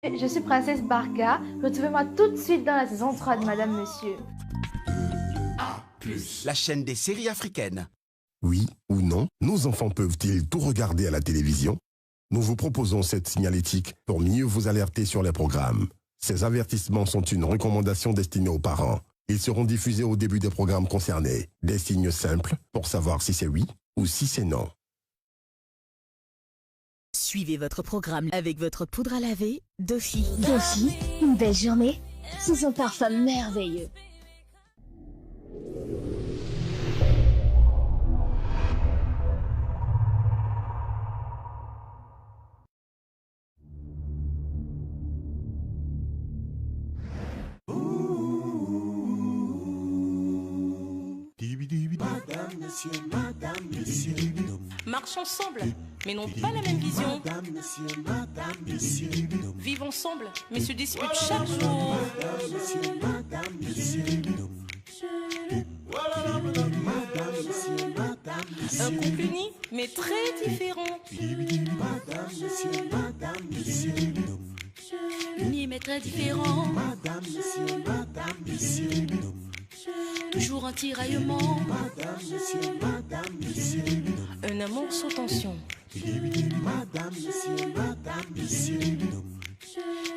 Je suis Princesse Barka. Retrouvez-moi tout de suite dans la saison 3 de Madame Monsieur. La chaîne des séries africaines. Oui ou non, nos enfants peuvent-ils tout regarder à la télévision? Nous vous proposons cette signalétique pour mieux vous alerter sur les programmes. Ces avertissements sont une recommandation destinée aux parents. Ils seront diffusés au début des programmes concernés. Des signes simples pour savoir si c'est oui ou si c'est non. Suivez votre programme avec votre poudre à laver Dofi. Dofi, une belle journée sous son parfum merveilleux. Madame, monsieur, marchent ensemble, mais n'ont pas la même vision. Vivent ensemble, mais se disputent chaque jour. Un couple uni, mais très différent. Uni, mais très différent. Toujours un tiraillement. Un amour sans tension.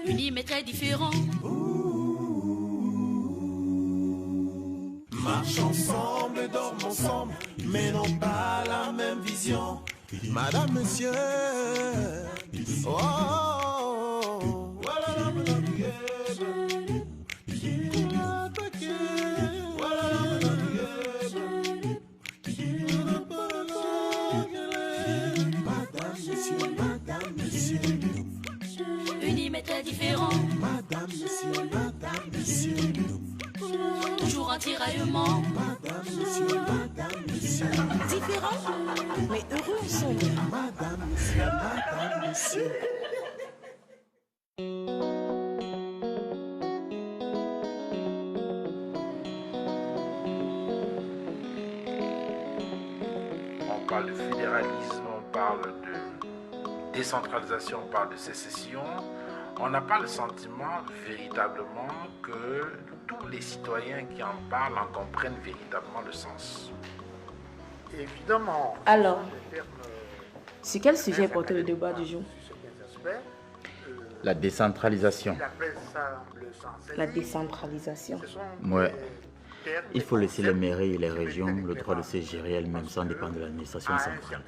Unis mais très différents. Marchent ensemble, dorment ensemble, mais n'ont pas la même vision. Madame, monsieur. Oh, oh, oh. Unis mais très différents. Madame, monsieur. Toujours un tiraillement. Madame, monsieur. Différents, mais heureux ensemble. Madame, monsieur. On parle de fédéralisme, on parle de décentralisation, on parle de sécession. On n'a pas le sentiment véritablement que tous les citoyens qui en parlent en comprennent véritablement le sens. Évidemment. Alors, sur quel sujet portait le débat du jour? La décentralisation. La décentralisation. Ouais. Il faut laisser les mairies et les régions le droit de se gérer elles-mêmes sans dépendre de l'administration centrale.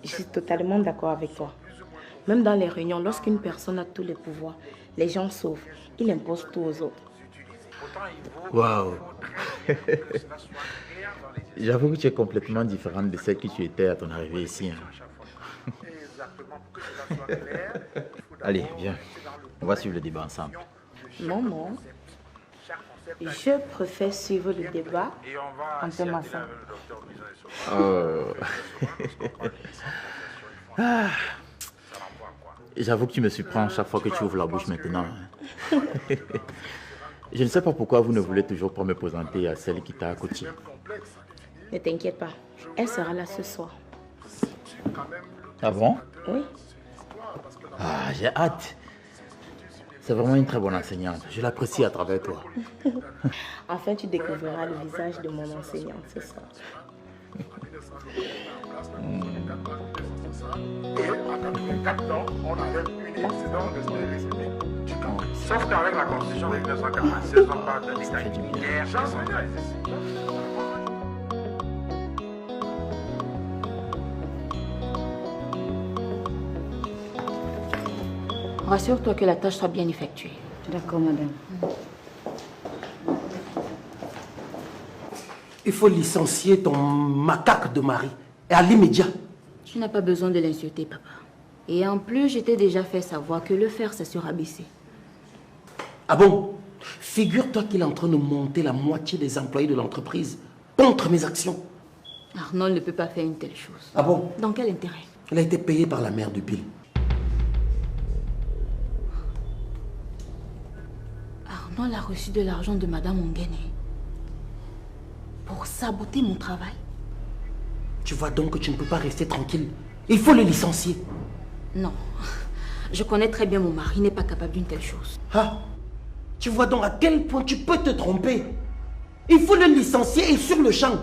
Je suis totalement d'accord avec toi. Même dans les réunions, lorsqu'une personne a tous les pouvoirs, les gens sauvent. Il impose tout aux autres. Waouh. J'avoue que tu es complètement différente de celle que tu étais à ton arrivée ici. Hein. Allez, viens. On va suivre le débat ensemble. Non. Je préfère suivre le débat en thème ensemble. Oh. Ah. J'avoue que tu me surprends chaque fois que tu ouvres la bouche maintenant. Je ne sais pas pourquoi vous ne voulez toujours pas me présenter à celle qui t'a accouché. Ne t'inquiète pas, elle sera là ce soir. Ah bon? Oui. Ah, j'ai hâte. C'est vraiment une très bonne enseignante. Je l'apprécie à travers toi. Enfin, tu découvriras le visage de mon enseignante ce soir. Et en 4 ans, on avait une incident de stéréotypie. Sauf qu'avec la Constitution de 1996, on parle d'un État unitaire décentralisé. Rassure-toi que la tâche sera bien effectuée. D'accord, madame. Il faut licencier ton macaque de mari. Et à l'immédiat. Tu n'as pas besoin de l'insulter, papa. Et en plus, je t'ai déjà fait savoir que le fer, c'est se rabaisser. Ah bon? Figure-toi qu'il est en train de monter la moitié des employés de l'entreprise contre mes actions. Arnold ne peut pas faire une telle chose. Ah bon? Dans quel intérêt? Il a été payé par la mère de Bill. Arnold a reçu de l'argent de Madame Ongene pour saboter mon travail. Tu vois donc que tu ne peux pas rester tranquille. Il faut le licencier. Non. Je connais très bien mon mari, il n'est pas capable d'une telle chose. Ah, tu vois donc à quel point tu peux te tromper. Il faut le licencier et sur le champ.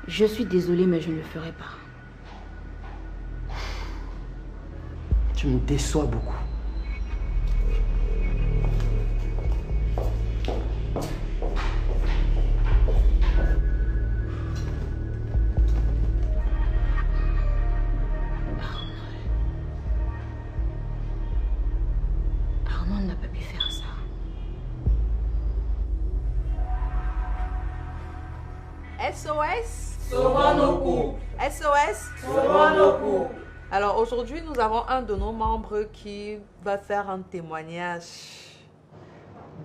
Je suis désolée, mais je ne le ferai pas. Tu me déçois beaucoup. Arnold n'a pas pu faire ça. SOS Sauvons nos couples. SOS Sauvons nos couples. Alors aujourd'hui, nous avons un de nos membres qui va faire un témoignage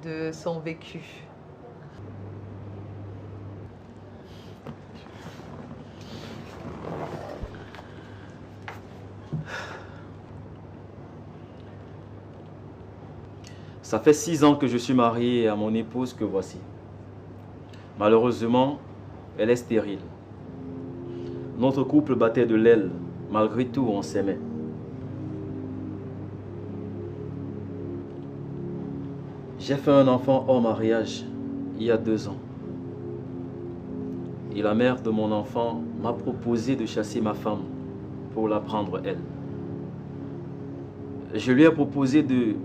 de son vécu. Ça fait 6 ans que je suis marié à mon épouse que voici. Malheureusement, elle est stérile. Notre couple battait de l'aile. Malgré tout, on s'aimait. J'ai fait un enfant hors mariage il y a 2 ans. Et la mère de mon enfant m'a proposé de chasser ma femme pour la prendre elle. Je lui ai proposé de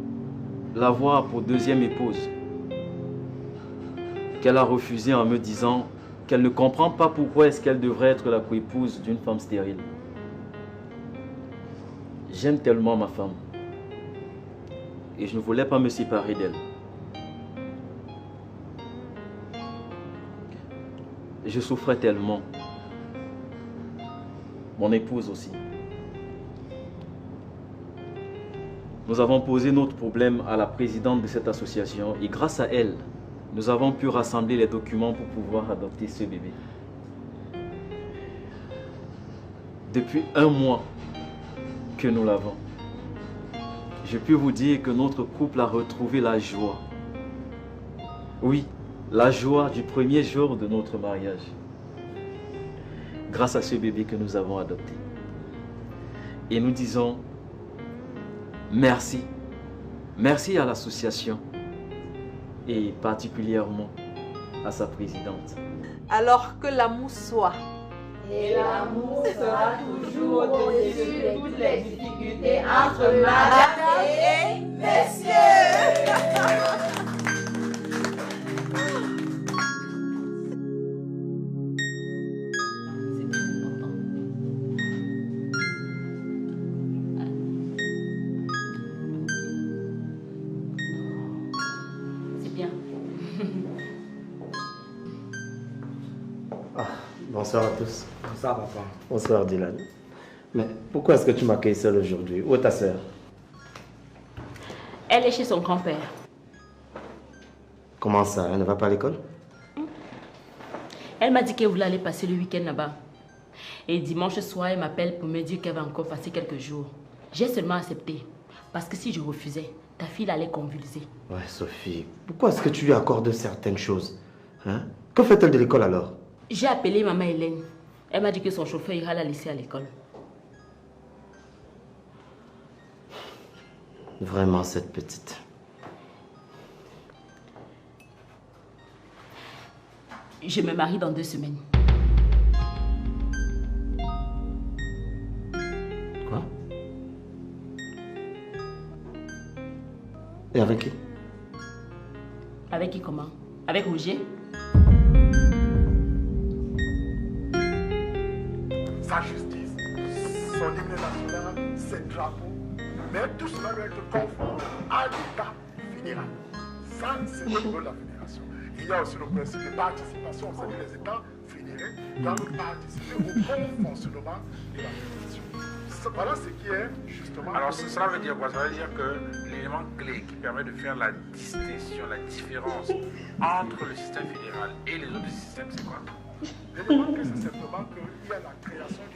l'avoir pour deuxième épouse, qu'elle a refusé en me disant qu'elle ne comprend pas pourquoi est-ce qu'elle devrait être la coépouse d'une femme stérile. J'aime tellement ma femme et je ne voulais pas me séparer d'elle. Je souffrais tellement. Mon épouse aussi. Nous avons posé notre problème à la présidente de cette association et grâce à elle, nous avons pu rassembler les documents pour pouvoir adopter ce bébé. Depuis 1 mois que nous l'avons, je peux vous dire que notre couple a retrouvé la joie. Oui, la joie du premier jour de notre mariage. Grâce à ce bébé que nous avons adopté. Et nous disons merci. Merci à l'association et particulièrement à sa présidente. Alors que l'amour soit. Et l'amour sera toujours au-dessus de toutes les difficultés entre madame et messieurs. Bonsoir à tous. Bonsoir papa. Bonsoir Dylan. Mais pourquoi est-ce que tu m'accueilles seule aujourd'hui? Où est ta sœur? Elle est chez son grand-père. Comment ça? Elle ne va pas à l'école? Elle m'a dit qu'elle voulait aller passer le week-end là-bas. Et dimanche soir, elle m'appelle pour me dire qu'elle va encore passer quelques jours. J'ai seulement accepté. Parce que si je refusais, ta fille allait convulser. Ouais, Sophie, pourquoi est-ce que tu lui accordes certaines choses? Hein? Que fait-elle de l'école alors? J'ai appelé maman Hélène. Elle m'a dit que son chauffeur ira la laisser à l'école. Vraiment, cette petite. Je me marie dans 2 semaines. Quoi? Et avec qui? Avec qui comment? Avec Roger? Sa justice, son hymne national, ses drapeaux, mais tout cela doit être conforme à l'État fédéral. Ça, c'est le niveau de la fédération. Il y a aussi le principe de participation, c'est-à-dire les États fédérés doivent participer au bon fonctionnement de la fédération. Voilà ce qui est justement... Alors cela veut dire quoi? Ça veut dire que l'élément clé qui permet de faire la distinction, la différence entre le système fédéral et les autres systèmes, c'est quoi?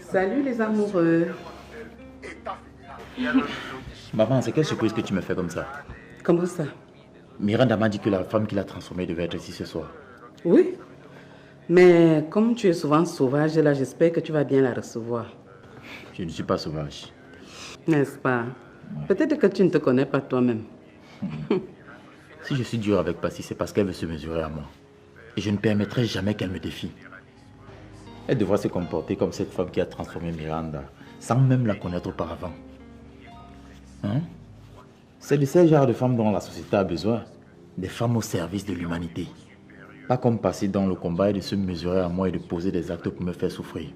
Salut les amoureux. Maman, c'est quelle surprise que tu me fais comme ça? Comment ça? Miranda m'a dit que la femme qui l'a transformée devait être ici ce soir. Oui. Mais comme tu es souvent sauvage, là, j'espère que tu vas bien la recevoir. Je ne suis pas sauvage. N'est-ce pas? Peut-être que tu ne te connais pas toi-même. Si je suis dur avec Passy, c'est parce qu'elle veut se mesurer à moi. Et je ne permettrai jamais qu'elle me défie. Elle devra se comporter comme cette femme qui a transformé Miranda, sans même la connaître auparavant. Hein? C'est de ce genre de femmes dont la société a besoin. Des femmes au service de l'humanité. Pas comme Passy dans le combat et de se mesurer à moi et de poser des actes pour me faire souffrir.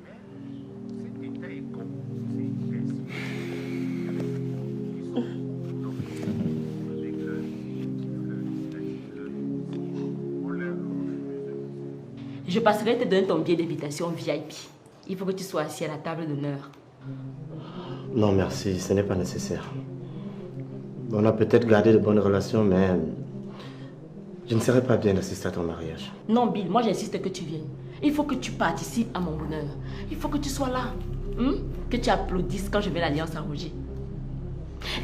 Je passerai te donner ton billet d'invitation VIP. Il faut que tu sois assis à la table d'honneur. Non, merci, ce n'est pas nécessaire. On a peut-être gardé de bonnes relations, mais je ne serais pas bien d'assister à ton mariage. Non, Bill, moi j'insiste que tu viennes. Il faut que tu participes à mon bonheur. Il faut que tu sois là. Que tu applaudisses quand je mets l'alliance à Roger.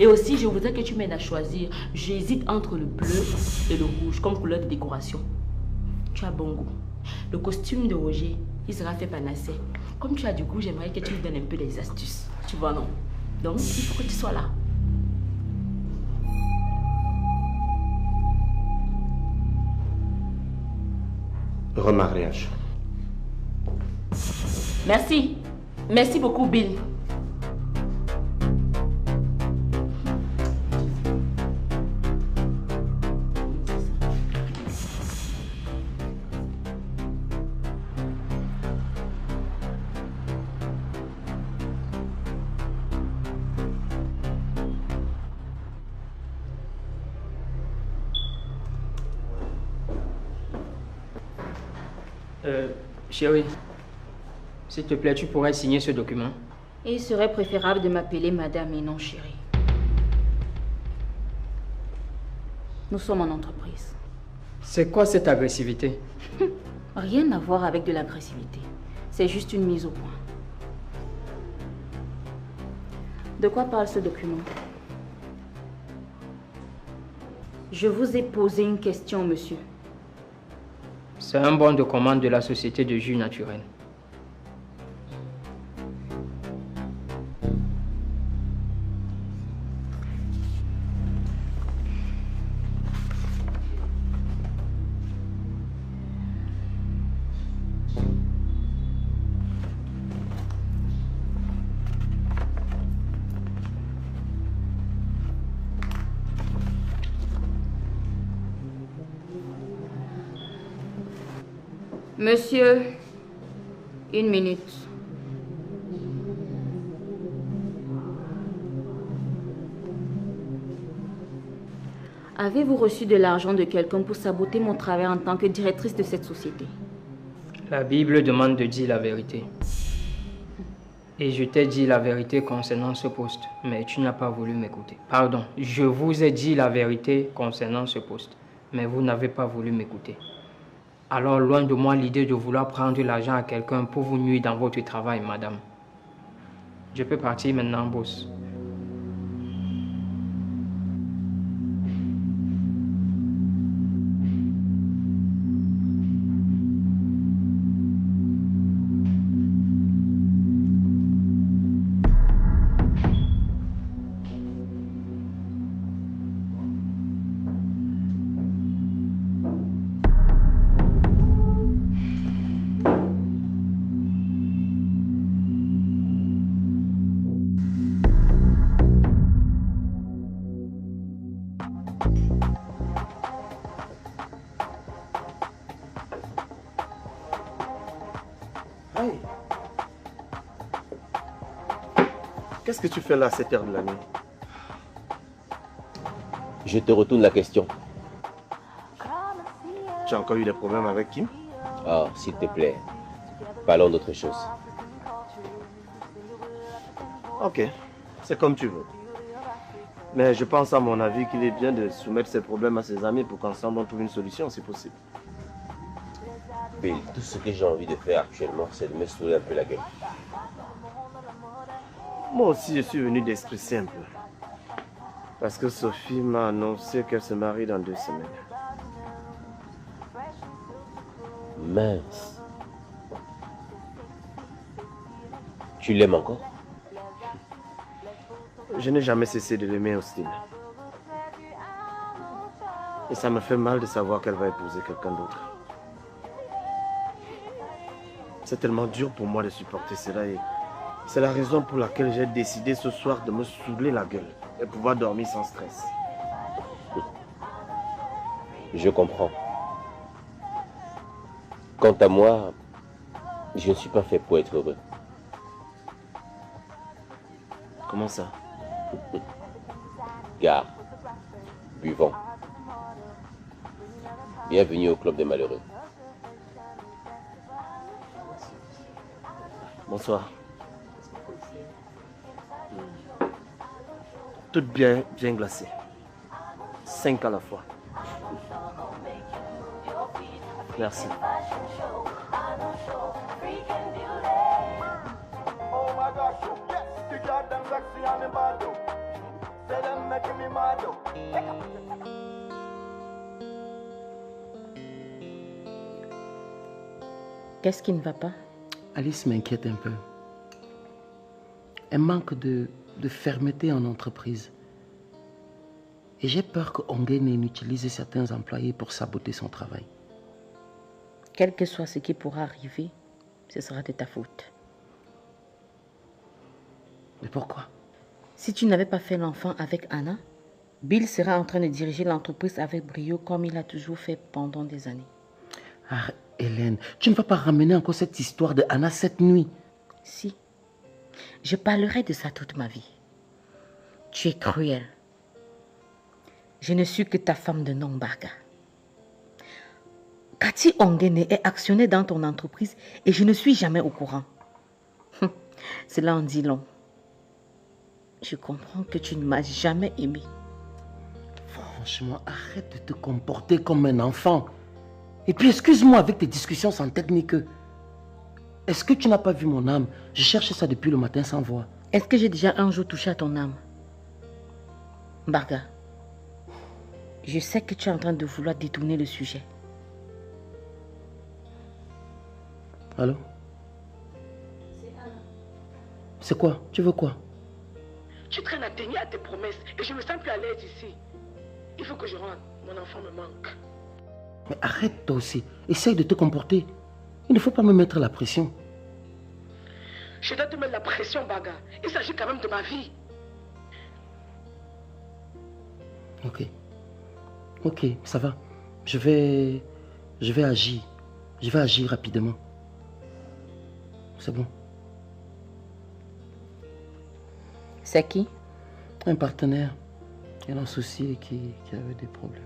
Et aussi, je voudrais que tu m'aides à choisir. J'hésite entre le bleu et le rouge comme couleur de décoration. Tu as bon goût. Le costume de Roger, il sera fait panacée. Comme tu as du goût, j'aimerais que tu me donnes un peu des astuces. Tu vois, non? Donc, il faut que tu sois là. Remariage. Merci. Merci beaucoup, Bill. Chérie, s'il te plaît, tu pourrais signer ce document? Il serait préférable de m'appeler madame et non chérie. Nous sommes en entreprise. C'est quoi cette agressivité? Rien à voir avec de l'agressivité. C'est juste une mise au point. De quoi parle ce document? Je vous ai posé une question, monsieur. C'est un bon de commande de la société de jus naturel. Monsieur, une minute. Avez-vous reçu de l'argent de quelqu'un pour saboter mon travail en tant que directrice de cette société? La Bible demande de dire la vérité. Et je t'ai dit la vérité concernant ce poste, mais tu n'as pas voulu m'écouter. Pardon, je vous ai dit la vérité concernant ce poste, mais vous n'avez pas voulu m'écouter. Alors, loin de moi l'idée de vouloir prendre l'argent à quelqu'un pour vous nuire dans votre travail, madame. Je peux partir maintenant, boss. Qu'est-ce que tu fais là à cette heure de la nuit? Je te retourne la question. Tu as encore eu des problèmes avec Kim? Oh, s'il te plaît, parlons d'autre chose. Ok, c'est comme tu veux. Mais je pense à mon avis qu'il est bien de soumettre ses problèmes à ses amis pour qu'ensemble on trouve une solution si possible. Bill, tout ce que j'ai envie de faire actuellement, c'est de me saouler un peu la gueule. Moi aussi, je suis venu d'esprit simple. Parce que Sophie m'a annoncé qu'elle se marie dans 2 semaines. Mince. Tu l'aimes encore? Je n'ai jamais cessé de l'aimer, Austin. Et ça me fait mal de savoir qu'elle va épouser quelqu'un d'autre. C'est tellement dur pour moi de supporter cela et c'est la raison pour laquelle j'ai décidé ce soir de me saouler la gueule et pouvoir dormir sans stress. Je comprends. Quant à moi, je ne suis pas fait pour être heureux. Comment ça? Gare, buvons. Bienvenue au club des malheureux. Bonsoir. Tout bien glacé. 5 à la fois. Merci. Qu'est-ce qui ne va pas? Alice m'inquiète un peu. Elle manque de fermeté en entreprise. Et j'ai peur que Ongene utilise certains employés pour saboter son travail. Quel que soit ce qui pourra arriver, ce sera de ta faute. Mais pourquoi? Si tu n'avais pas fait l'enfant avec Anna, Bill sera en train de diriger l'entreprise avec brio comme il a toujours fait pendant des années. Ah, Hélène, tu ne vas pas ramener encore cette histoire de Anna cette nuit. Si. Je parlerai de ça toute ma vie. Tu es cruel. Je ne suis que ta femme de nom, Barga. Cathy Ongene est actionnaire dans ton entreprise et je ne suis jamais au courant. Cela en dit long. Je comprends que tu ne m'as jamais aimé. Franchement, arrête de te comporter comme un enfant. Et puis excuse-moi avec tes discussions sans technique. Est-ce que tu n'as pas vu mon âme? Je cherche ça depuis le matin sans voix. Est-ce que j'ai déjà un jour touché à ton âme? Barga, je sais que tu es en train de vouloir détourner le sujet. Allô? C'est quoi? Tu veux quoi? Tu traînes à tenir à tes promesses et je me sens plus à l'aise ici. Il faut que je rentre. Mon enfant me manque. Mais arrête toi aussi. Essaye de te comporter. Il ne faut pas me mettre la pression. Je dois te mettre la pression, Baga. Il s'agit quand même de ma vie. Ok. Ok, ça va. Je vais agir. Je vais agir rapidement. C'est bon. C'est qui? Un partenaire. Il a un souci et qui avait des problèmes.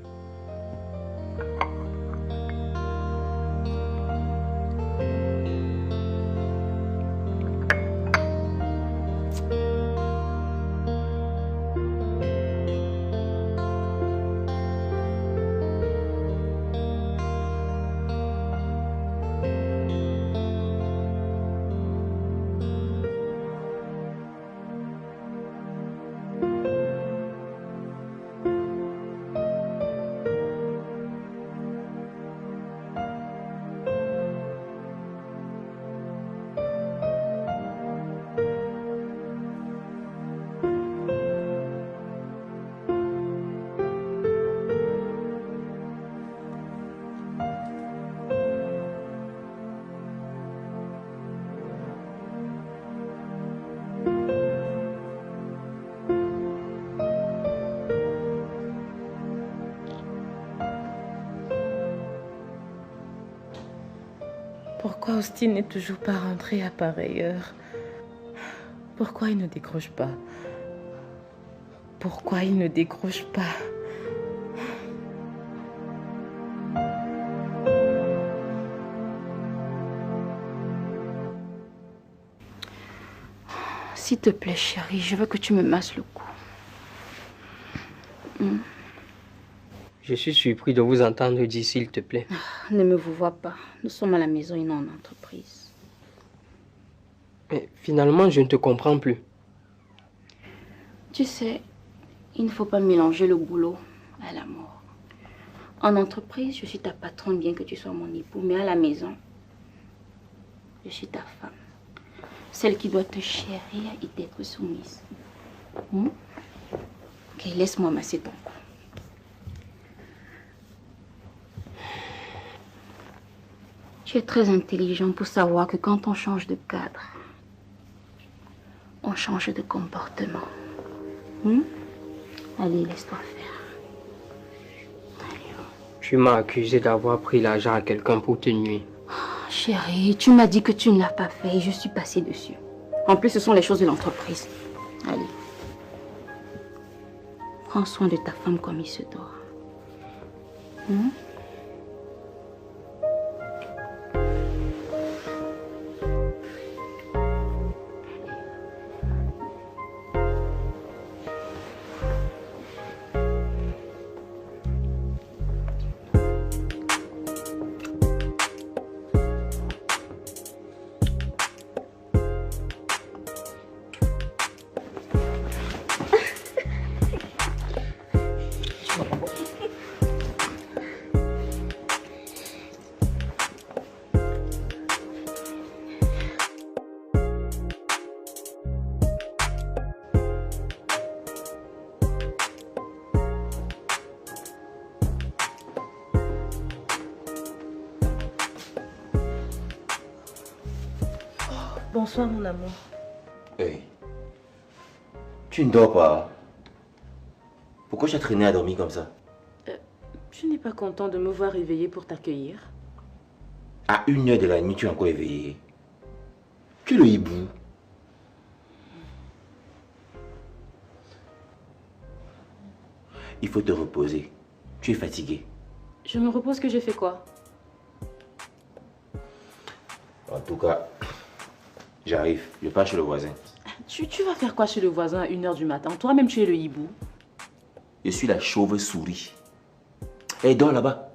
Pourquoi Austin n'est toujours pas rentré à pareille heure? Pourquoi il ne décroche pas? Pourquoi il ne décroche pas? S'il te plaît, chérie, je veux que tu me masses le cou. Je suis surpris de vous entendre dire s'il te plaît. Ne me vous vois pas. Nous sommes à la maison et non en entreprise. Mais finalement, je ne te comprends plus. Tu sais, il ne faut pas mélanger le boulot à l'amour. En entreprise, je suis ta patronne, bien que tu sois mon époux, mais à la maison, je suis ta femme. Celle qui doit te chérir et t'être soumise. Ok, laisse-moi masser ton cou. Tu es très intelligent pour savoir que quand on change de cadre, on change de comportement. Allez, laisse-toi faire. Tu m'as accusé d'avoir pris l'argent à quelqu'un pour te nuire. Chérie, tu m'as dit que tu ne l'as pas fait et je suis passée dessus. En plus, ce sont les choses de l'entreprise. Allez. Prends soin de ta femme comme il se doit. Bonsoir, mon amour. Hey. Tu ne dors pas? Pourquoi tu as traîné à dormir comme ça? Tu n'es pas content de me voir réveillée pour t'accueillir? À 1h de la nuit, tu es encore éveillé. Tu es le hibou. Il faut te reposer. Tu es fatigué. Je me repose que j'ai fait quoi? En tout cas, j'arrive. Je pars chez le voisin. Tu vas faire quoi chez le voisin à 1h du matin? Toi-même, tu es le hibou. Je suis la chauve-souris. Et dors là-bas.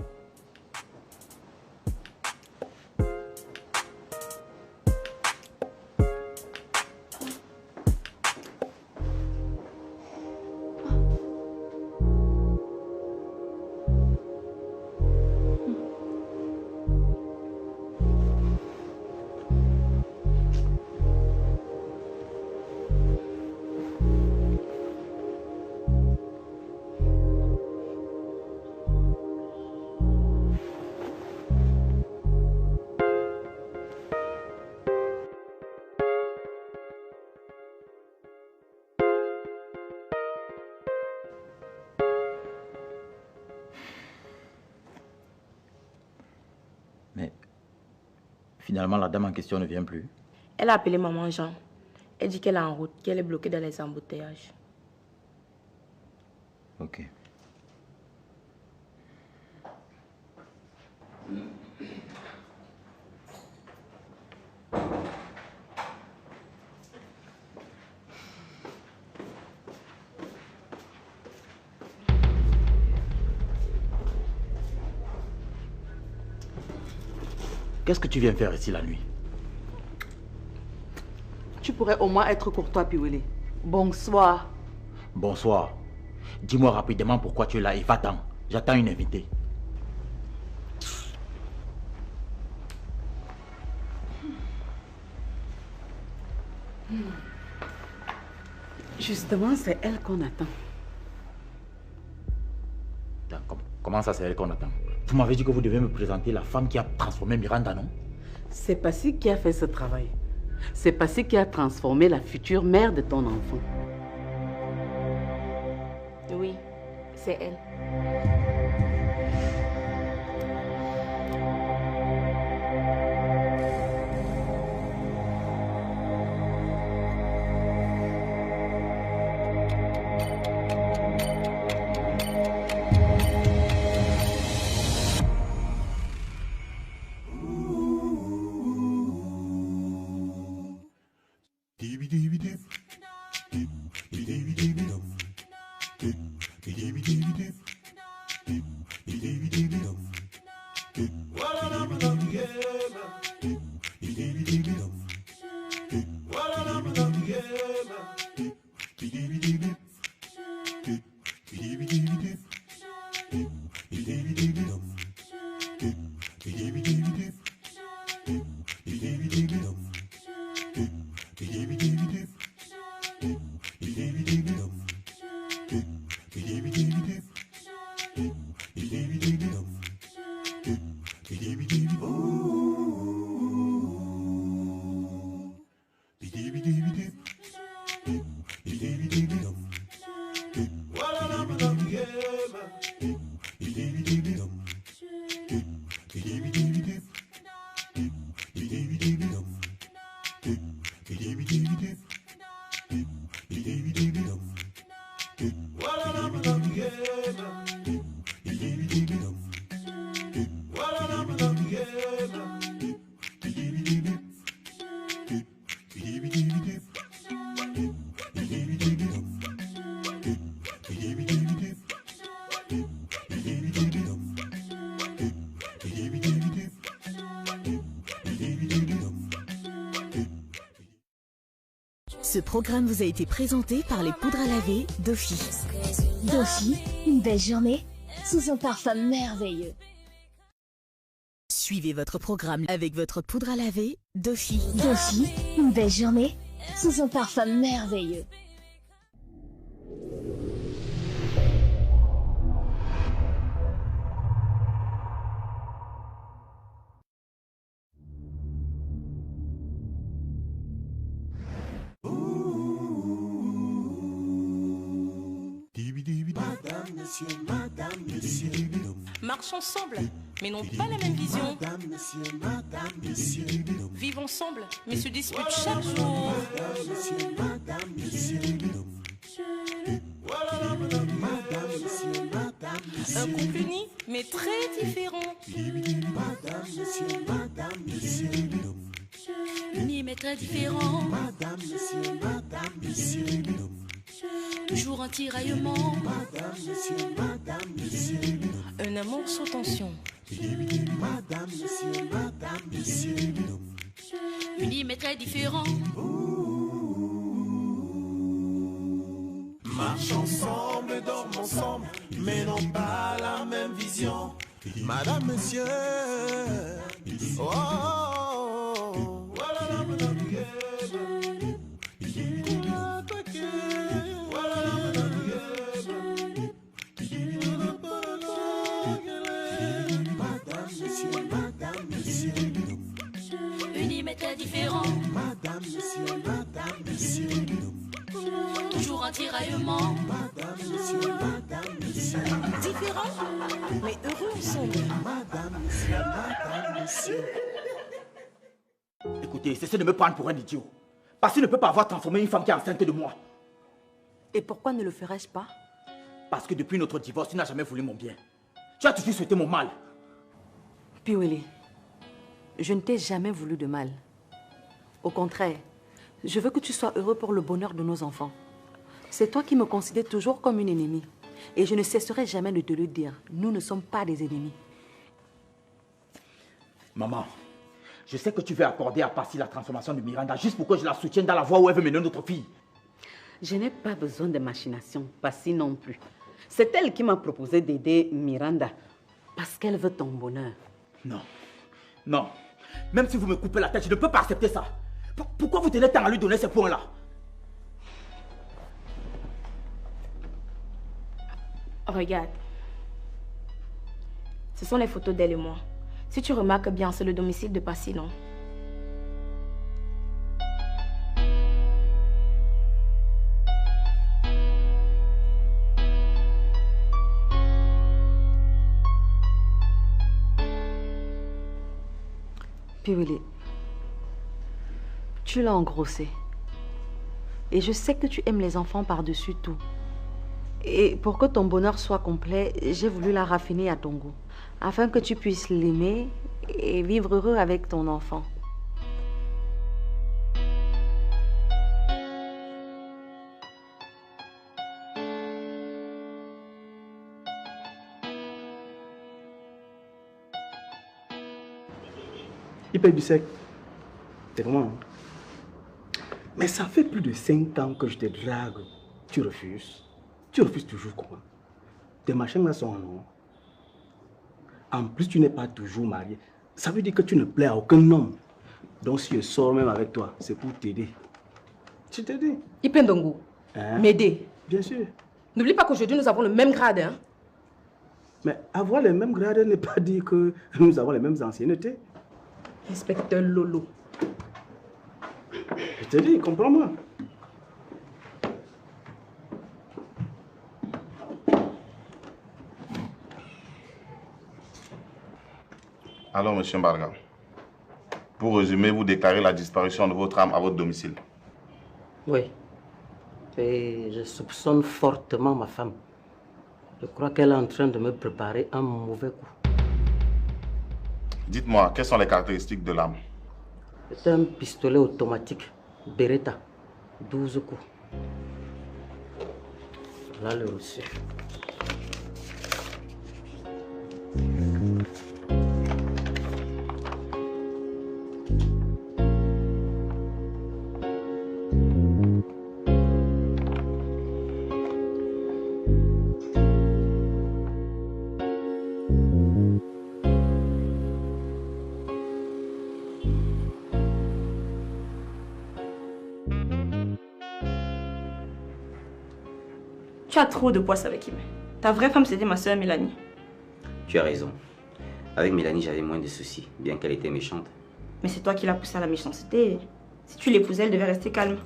Finalement, la dame en question ne vient plus. Elle a appelé maman Jean. Elle dit qu'elle est en route, qu'elle est bloquée dans les embouteillages. Ok. Qu'est-ce que tu viens faire ici la nuit? Tu pourrais au moins être courtois, Piwele. Bonsoir. Bonsoir. Dis-moi rapidement pourquoi tu es là et va-t'en. J'attends une invitée. Justement, c'est elle qu'on attend. Comment ça, c'est elle qu'on attend? Vous m'avez dit que vous devez me présenter la femme qui a transformé Miranda, non? C'est Passy qui a fait ce travail. C'est Passy qui a transformé la future mère de ton enfant. Oui, c'est elle. Dee Ce programme vous a été présenté par les poudres à laver Dofi. Dofi, une belle journée sous un parfum merveilleux. Suivez votre programme avec votre poudre à laver Dofi. Dofi, une belle journée sous un parfum merveilleux. Marchent ensemble, mais n'ont pas la même vision. Vivent ensemble, mais se disputent chaque jour. Un couple uni, mais très différent. Uni, mais très différent. Toujours un tiraillement. Un amour sous tension. Unis mais très différents. Marchent ensemble, dorment ensemble, mais n'ont pas la même vision. Madame, monsieur. Oh, oh, oh. Voilà, madame, unis mais très différents. Madame, monsieur, toujours un tiraillement. Madame, monsieur, différents, mais heureux ensemble. Madame, monsieur. Écoutez, cessez de me prendre pour un idiot. Parce qu'il ne peut pas avoir transformé une femme qui est enceinte de moi. Et pourquoi ne le ferais-je pas? Parce que depuis notre divorce, tu n'as jamais voulu mon bien. Tu as toujours souhaité mon mal. Piwele, je ne t'ai jamais voulu de mal. Au contraire, je veux que tu sois heureux pour le bonheur de nos enfants. C'est toi qui me considères toujours comme une ennemie. Et je ne cesserai jamais de te le dire. Nous ne sommes pas des ennemis. Maman, je sais que tu veux accorder à Passy la transformation de Miranda juste pour que je la soutienne dans la voie où elle veut mener notre fille. Je n'ai pas besoin de machination, Passy non plus. C'est elle qui m'a proposé d'aider Miranda. Parce qu'elle veut ton bonheur. Non, non. Même si vous me coupez la tête, je ne peux pas accepter ça. Pourquoi vous tenez tant à lui donner ces points-là? Regarde. Ce sont les photos d'elle et moi. Si tu remarques bien, c'est le domicile de Passy, non? Piwele, tu l'as engrossé. Et je sais que tu aimes les enfants par-dessus tout. Et pour que ton bonheur soit complet, j'ai voulu la raffiner à ton goût. Afin que tu puisses l'aimer et vivre heureux avec ton enfant. Il paye du sec. C'est comment hein? Mais ça fait plus de 5 ans que je te drague. Tu refuses. Tu refuses toujours comment? Tes machins là sont en nom. En plus, tu n'es pas toujours marié. Ça veut dire que tu ne plais à aucun homme. Donc si je sors même avec toi, c'est pour t'aider. Tu t'aides. Ipendongo, Hein? m'aider. Bien sûr. N'oublie pas qu'aujourd'hui nous avons le même grade. Hein? Mais avoir les mêmes grades n'est pas dire que nous avons les mêmes anciennetés. Inspecteur Lolo. Je te dis, comprends-moi. Alors, monsieur Mbarga, pour résumer, vous déclarez la disparition de votre âme à votre domicile. Oui. Et je soupçonne fortement ma femme. Je crois qu'elle est en train de me préparer un mauvais coup. Dites-moi, quelles sont les caractéristiques de l'âme? C'est un pistolet automatique, Beretta, 12 coups. Voilà le reçu. Tu as trop de poisse avec Kim. Ta vraie femme, c'était ma soeur Mélanie. Tu as raison. Avec Mélanie, j'avais moins de soucis, bien qu'elle était méchante. Mais c'est toi qui l'as poussée à la méchanceté. Si tu l'épousais, elle devait rester calme.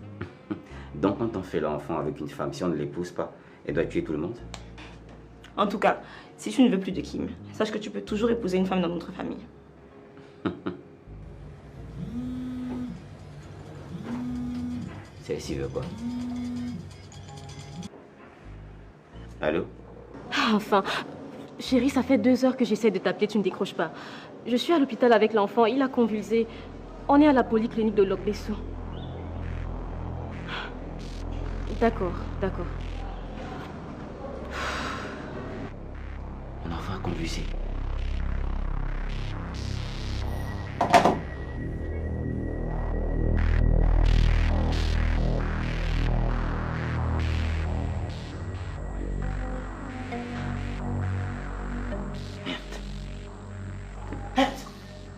Donc quand on fait l'enfant avec une femme, si on ne l'épouse pas, elle doit tuer tout le monde? En tout cas, si tu ne veux plus de Kim, sache que tu peux toujours épouser une femme dans notre famille. Celle-ci veut quoi? Allô? Ah, enfin, chérie, ça fait 2 heures que j'essaie de t'appeler, tu ne décroches pas. Je suis à l'hôpital avec l'enfant, il a convulsé. On est à la polyclinique de Locbesso. D'accord, d'accord. Mon enfant a convulsé.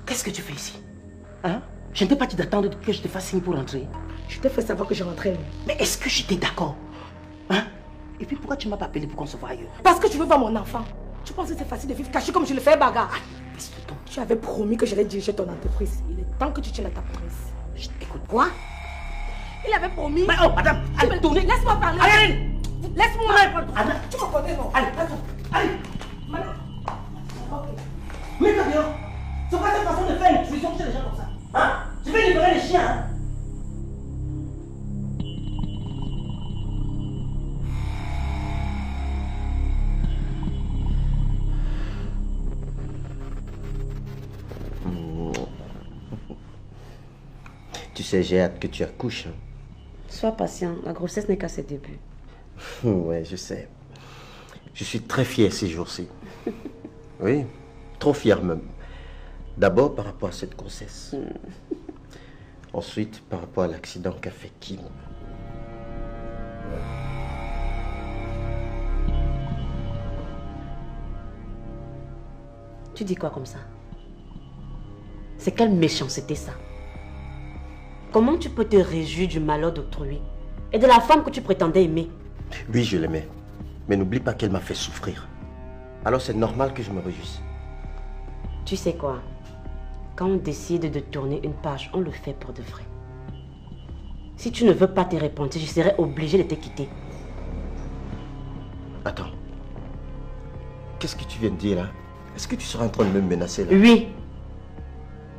Qu'est-ce que tu fais ici? Hein? Je ne t'ai pas dit d'attendre que je te fasse signe pour rentrer. Je t'ai fait savoir que je rentrais. Mais est-ce que j'étais d'accord? Hein? Et puis pourquoi tu m'as pas appelé pour qu'on se voie ailleurs? Parce que tu veux voir mon enfant. Tu penses que c'est facile de vivre caché comme je le fais, bagarre? Tu avais promis que j'allais diriger ton entreprise. Il est temps que tu tiennes à ta promesse. Je t'écoute. Quoi? Il avait promis. Mais oh, madame, allez, tournez. Laisse-moi parler. Allez, laisse-moi. Anna, tu vas porter non. Allez, allez. Madame. Mets-toi dehors. C'est pas cette façon de faire une intrusion chez les gens comme ça. Hein? Je vais libérer les chiens. Hein? Tu sais, j'ai hâte que tu accouches. Hein. Sois patient, la grossesse n'est qu'à ses débuts. Ouais, je sais. Je suis très fier ces jours-ci. Oui, trop fier même. D'abord par rapport à cette grossesse. Ensuite, par rapport à l'accident qu'a fait Kim. Tu dis quoi comme ça? C'est quelle méchanceté ça? Comment tu peux te réjouir du malheur d'autrui et de la femme que tu prétendais aimer? Oui, je l'aimais. Mais n'oublie pas qu'elle m'a fait souffrir. Alors c'est normal que je me réjouisse. Tu sais quoi? Quand on décide de tourner une page, on le fait pour de vrai. Si tu ne veux pas te repentir, je serai obligée de te quitter. Attends. Qu'est-ce que tu viens de dire là? Est-ce que tu seras en train de me menacer là? Oui.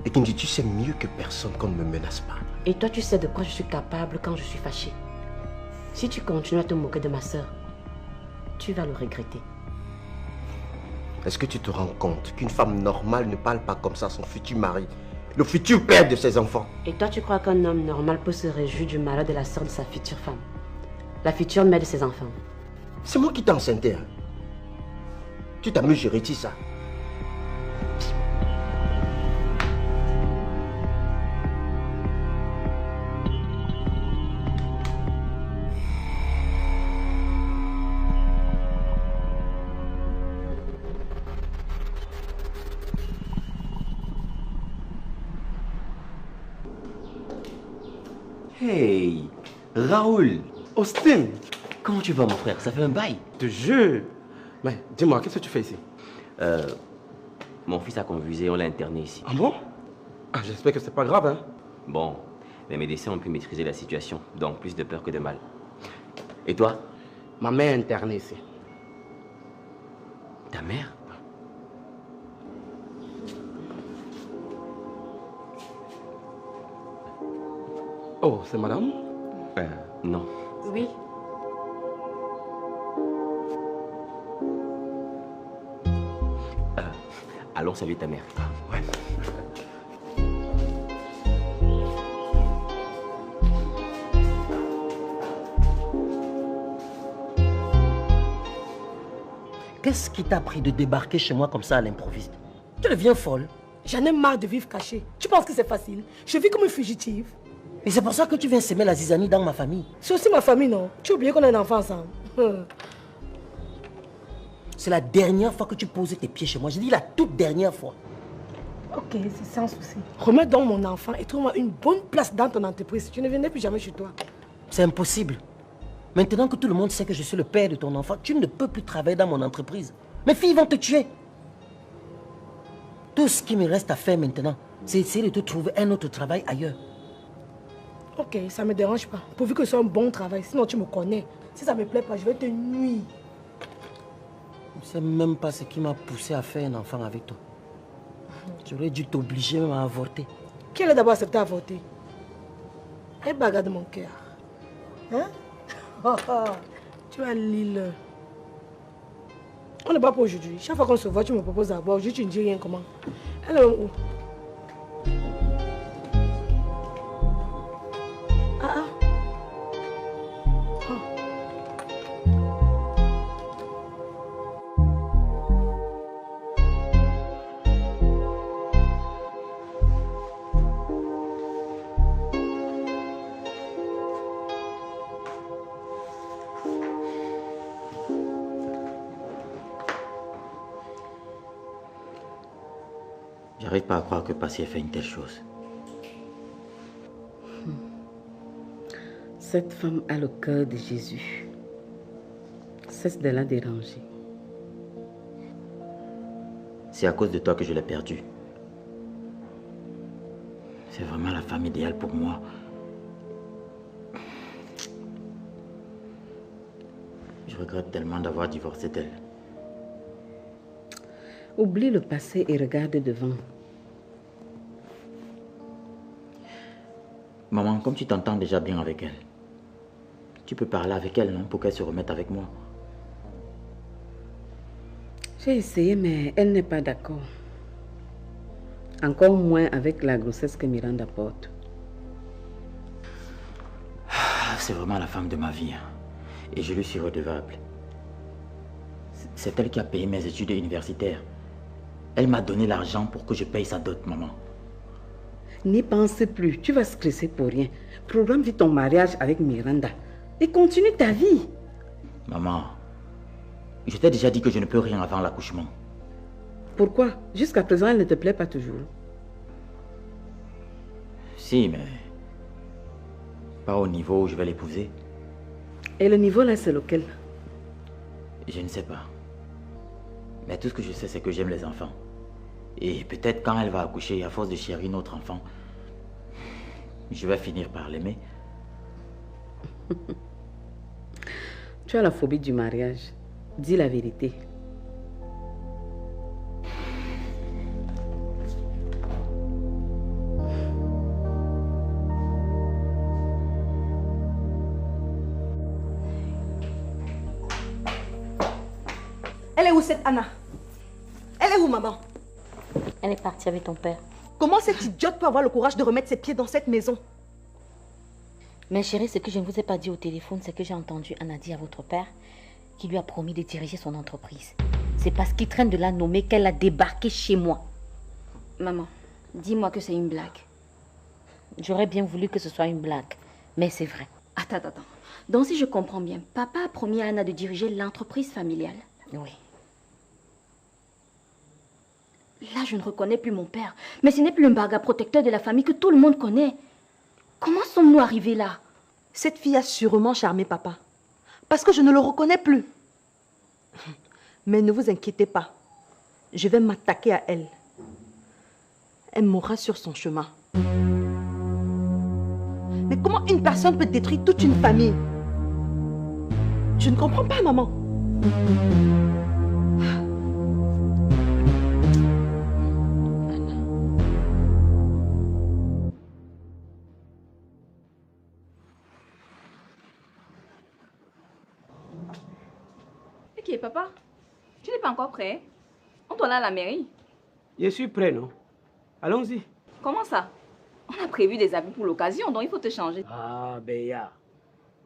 Et Kinji, tu sais mieux que personne qu'on ne me menace pas. Et toi, tu sais de quoi je suis capable quand je suis fâchée. Si tu continues à te moquer de ma soeur, tu vas le regretter. Est-ce que tu te rends compte qu'une femme normale ne parle pas comme ça à son futur mari, le futur père de ses enfants? Et toi, tu crois qu'un homme normal peut se réjouir du malheur de la soeur de sa future femme, la future mère de ses enfants? C'est moi qui t'ai enceinté. Hein. Tu t'amuses, je retire ça. Hey, Raoul. Austin. Comment tu vas, mon frère? Ça fait un bail. De jeu. Mais dis-moi, qu'est-ce que tu fais ici? Mon fils a convulsé, on l'a interné ici. Ah bon? Ah, j'espère que c'est pas grave, hein? Bon, les médecins ont pu maîtriser la situation, donc plus de peur que de mal. Et toi? Ma mère est internée ici. Ta mère? Oh, c'est madame? Non. Oui. Allons saluer ta mère. Ouais. Qu'est-ce qui t'a pris de débarquer chez moi comme ça à l'improviste? Tu deviens folle. J'en ai marre de vivre caché. Tu penses que c'est facile? Je vis comme une fugitive. Et c'est pour ça que tu viens semer la zizanie dans ma famille. C'est aussi ma famille, non? Tu as oublié qu'on a un enfant ensemble. C'est la dernière fois que tu poses tes pieds chez moi. Je dis la toute dernière fois. Ok, c'est sans souci. Remets donc mon enfant et trouve-moi une bonne place dans ton entreprise. Tu ne viendrai plus jamais chez toi. C'est impossible. Maintenant que tout le monde sait que je suis le père de ton enfant, tu ne peux plus travailler dans mon entreprise. Mes filles vont te tuer. Tout ce qui me reste à faire maintenant, c'est essayer de te trouver un autre travail ailleurs. Ok, ça ne me dérange pas. Pourvu que ce soit un bon travail. Sinon, tu me connais. Si ça ne me plaît pas, je vais te nuire. Je ne sais même pas ce qui m'a poussé à faire un enfant avec toi. J'aurais dû t'obliger même à avorter. Qui allait d'abord accepter à avorter? Elle bagarre de mon cœur. Hein? Tu as l'île. On ne bat pas aujourd'hui. Chaque fois qu'on se voit, tu me proposes d'abord. Aujourd'hui, tu ne dis rien comment. Elle est où? J'arrive pas à croire que Passy ait fait une telle chose. Cette femme a le cœur de Jésus. Cesse de la déranger. C'est à cause de toi que je l'ai perdue. C'est vraiment la femme idéale pour moi. Je regrette tellement d'avoir divorcé d'elle. Oublie le passé et regarde devant. Maman, comme tu t'entends déjà bien avec elle, tu peux parler avec elle, non? Pour qu'elle se remette avec moi. J'ai essayé, mais elle n'est pas d'accord. Encore moins avec la grossesse que Miranda porte. C'est vraiment la femme de ma vie. Et je lui suis redevable. C'est elle qui a payé mes études universitaires. Elle m'a donné l'argent pour que je paye sa dot, maman. N'y pense plus, tu vas stresser pour rien. Programme vite ton mariage avec Miranda et continue ta vie. Maman, je t'ai déjà dit que je ne peux rien avant l'accouchement. Pourquoi? Jusqu'à présent, elle ne te plaît pas toujours. Si, mais pas au niveau où je vais l'épouser. Et le niveau là, c'est lequel? Je ne sais pas. Mais tout ce que je sais, c'est que j'aime les enfants. Et peut-être quand elle va accoucher, à force de chérir notre enfant, je vais finir par l'aimer. Tu as la phobie du mariage. Dis la vérité. Elle est où cette Anna? Elle est où, maman? Elle est partie avec ton père. Comment cette idiote peut avoir le courage de remettre ses pieds dans cette maison? Mais chérie, ce que je ne vous ai pas dit au téléphone, c'est que j'ai entendu Anna dire à votre père qu'il lui a promis de diriger son entreprise. C'est parce qu'il traîne de la nommer qu'elle a débarqué chez moi. Maman, dis-moi que c'est une blague. J'aurais bien voulu que ce soit une blague, mais c'est vrai. Attends. Donc si je comprends bien, papa a promis à Anna de diriger l'entreprise familiale. Oui. Là, je ne reconnais plus mon père. Mais ce n'est plus un barga protecteur de la famille que tout le monde connaît. Comment sommes-nous arrivés là? Cette fille a sûrement charmé papa. Parce que je ne le reconnais plus. Mais ne vous inquiétez pas. je vais m'attaquer à elle. Elle mourra sur son chemin. Mais comment une personne peut détruire toute une famille? Je ne comprends pas, maman. Ok, papa, tu n'es pas encore prêt? On doit aller à la mairie. Je suis prêt, non? Allons-y. Comment ça? On a prévu des habits pour l'occasion, donc il faut te changer. Ah, Béa.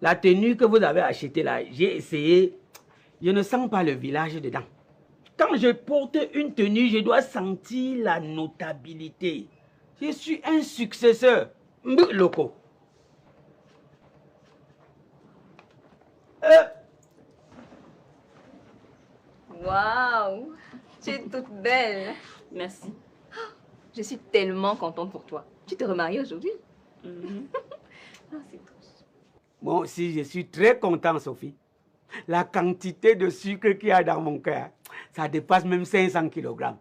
La tenue que vous avez achetée là, j'ai essayé. Je ne sens pas le village dedans. Quand je porte une tenue, je dois sentir la notabilité. Je suis un successeur. Loco. Waouh, tu es toute belle. Merci. Je suis tellement contente pour toi. Tu te remaries aujourd'hui? Ah, c'est tout. Moi aussi, je suis très content, Sophie. La quantité de sucre qu'il y a dans mon cœur, ça dépasse même 500 kg.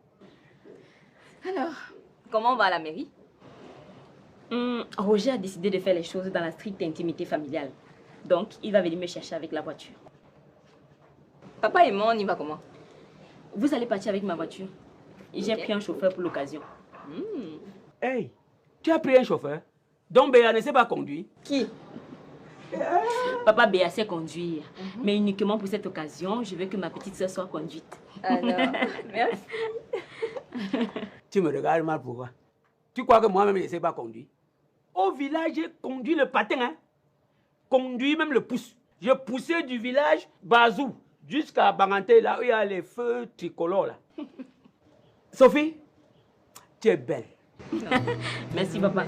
Alors, comment on va à la mairie? Roger a décidé de faire les choses dans la stricte intimité familiale. Donc, il va venir me chercher avec la voiture. Papa et moi, on y va comment? Vous allez partir avec ma voiture. J'ai pris un chauffeur pour l'occasion. Hey, tu as pris un chauffeur? Donc Béa ne sait pas conduire? Qui? Papa Béa sait conduire. Mais uniquement pour cette occasion, je veux que ma petite soeur soit conduite. Alors, merci. Tu me regardes mal pourquoi? Tu crois que moi-même je ne sais pas conduire? Au village, j'ai conduit le patin, hein? Conduit même le pouce. Je poussais du village Bazou jusqu'à Banganté, là où il y a les feux tricolores. Là. Sophie, tu es belle. Merci, papa.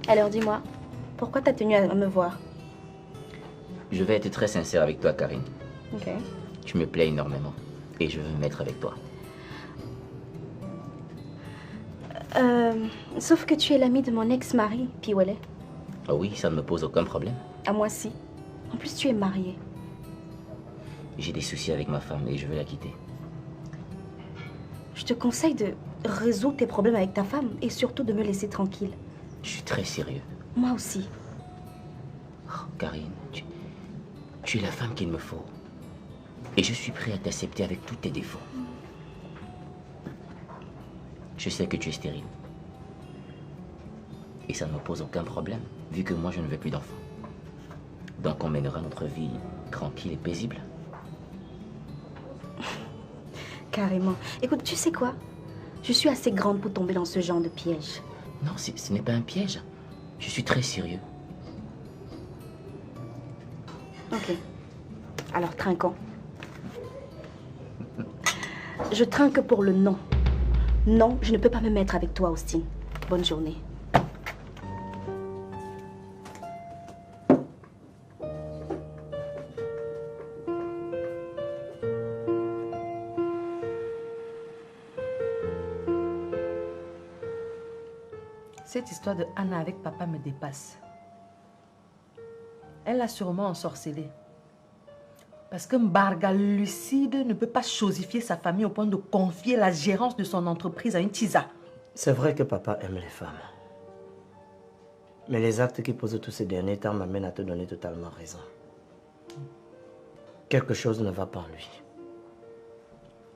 Alors, dis-moi, pourquoi t'as tenu à me voir? Je vais être très sincère avec toi, Karine. Ok. Tu me plais énormément et je veux me mettre avec toi. Sauf que tu es l'ami de mon ex-mari, Piwele. Ah oui, ça ne me pose aucun problème. À moi si. En plus, tu es marié. J'ai des soucis avec ma femme et je veux la quitter. Je te conseille de résoudre tes problèmes avec ta femme et surtout de me laisser tranquille. Je suis très sérieux. Moi aussi. Oh, Karine, tu es la femme qu'il me faut. Et je suis prêt à t'accepter avec tous tes défauts. Je sais que tu es stérile. Et ça ne me pose aucun problème, vu que moi je ne veux plus d'enfants. Donc on mènera notre vie tranquille et paisible. Carrément. Écoute, tu sais quoi? Je suis assez grande pour tomber dans ce genre de piège. Non, ce n'est pas un piège. Je suis très sérieux. Ok. Alors, trinquons. Je trinque pour le non. Non, je ne peux pas me mettre avec toi, Austin. Bonne journée. Cette histoire de Anna avec papa me dépasse. Elle a sûrement ensorcelé. Parce que Mbarga lucide ne peut pas chosifier sa famille au point de confier la gérance de son entreprise à une tisa. C'est vrai que papa aime les femmes. Mais les actes qu'il pose tous ces derniers temps m'amènent à te donner totalement raison. Quelque chose ne va pas en lui.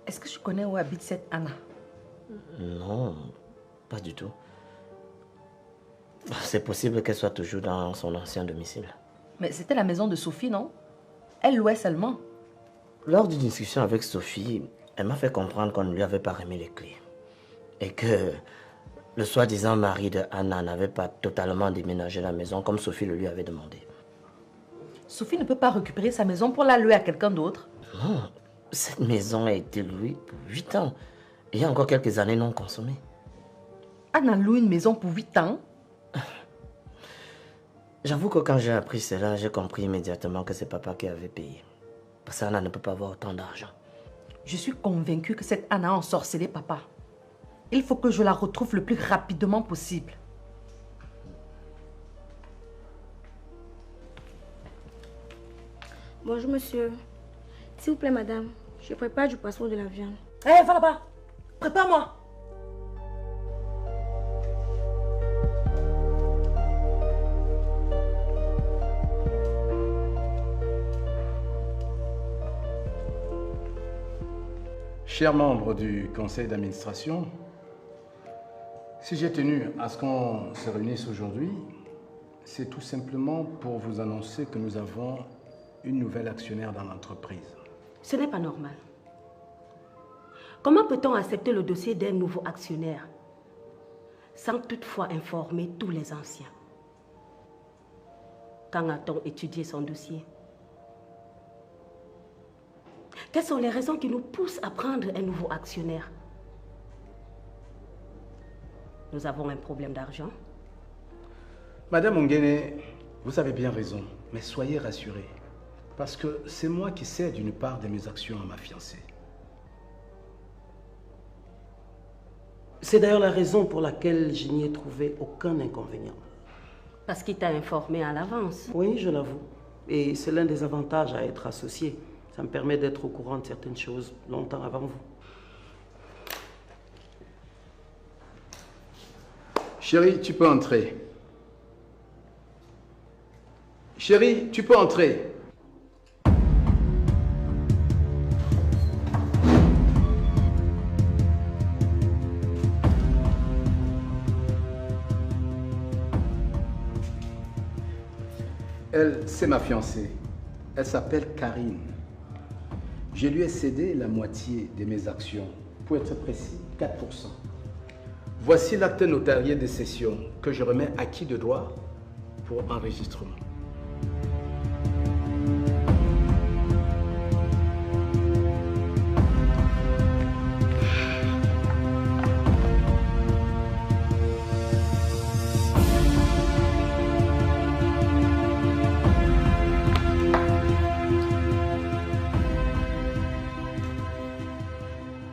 Est-ce que je connais où habite cette Anna? Non, pas du tout. C'est possible qu'elle soit toujours dans son ancien domicile. Mais c'était la maison de Sophie, non? Elle louait seulement. Lors d'une discussion avec Sophie, elle m'a fait comprendre qu'on ne lui avait pas remis les clés. Et que le soi-disant mari de Anna n'avait pas totalement déménagé la maison comme Sophie le lui avait demandé. Sophie ne peut pas récupérer sa maison pour la louer à quelqu'un d'autre? Non, cette maison a été louée pour 8 ans. Il y a encore quelques années non consommées. Anna loue une maison pour 8 ans? J'avoue que quand j'ai appris cela, j'ai compris immédiatement que c'est papa qui avait payé. Parce qu'Anna ne peut pas avoir autant d'argent. Je suis convaincue que cette Anna a ensorcelé papa. Il faut que je la retrouve le plus rapidement possible. Bonjour, monsieur. S'il vous plaît, madame, je prépare du poisson, de la viande. Hé, va là-bas. Prépare-moi. Chers membres du conseil d'administration, si j'ai tenu à ce qu'on se réunisse aujourd'hui, c'est tout simplement pour vous annoncer que nous avons une nouvelle actionnaire dans l'entreprise. Ce n'est pas normal. Comment peut-on accepter le dossier d'un nouveau actionnaire sans toutefois informer tous les anciens? Quand a-t-on étudié son dossier? Quelles sont les raisons qui nous poussent à prendre un nouveau actionnaire? Nous avons un problème d'argent. Madame Ongene, vous avez bien raison, mais soyez rassurée, parce que c'est moi qui cède une part de mes actions à ma fiancée. C'est d'ailleurs la raison pour laquelle je n'y ai trouvé aucun inconvénient. Parce qu'il t'a informé à l'avance. Oui, je l'avoue. Et c'est l'un des avantages à être associé. Ça me permet d'être au courant de certaines choses longtemps avant vous. Chérie, tu peux entrer. Chérie, tu peux entrer. Elle, c'est ma fiancée. Elle s'appelle Karine. Je lui ai cédé la moitié de mes actions, pour être précis, 4%. Voici l'acte notarié de cession que je remets à qui de droit pour enregistrement.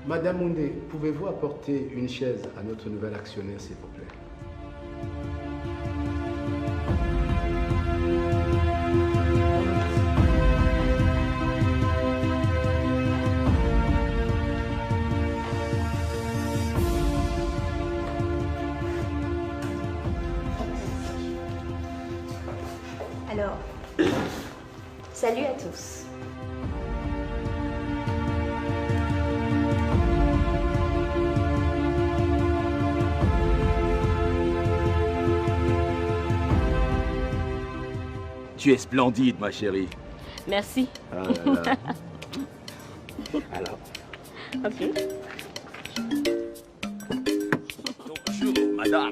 Madame Moundé, pouvez-vous apporter une chaise à notre nouvel actionnaire, s'il vous plaît? Alors, salut à tous. Tu es splendide, ma chérie. Merci. Ah là là. Alors. Ok. Bonjour, madame.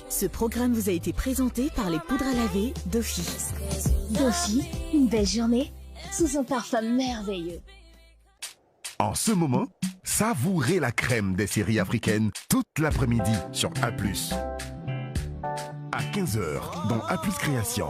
Ce programme vous a été présenté par les poudres à laver Dofi. Dofi, une belle journée sous un parfum merveilleux. En ce moment, savourez la crème des séries africaines toute l'après-midi sur A+. À 15h dans A+ Création.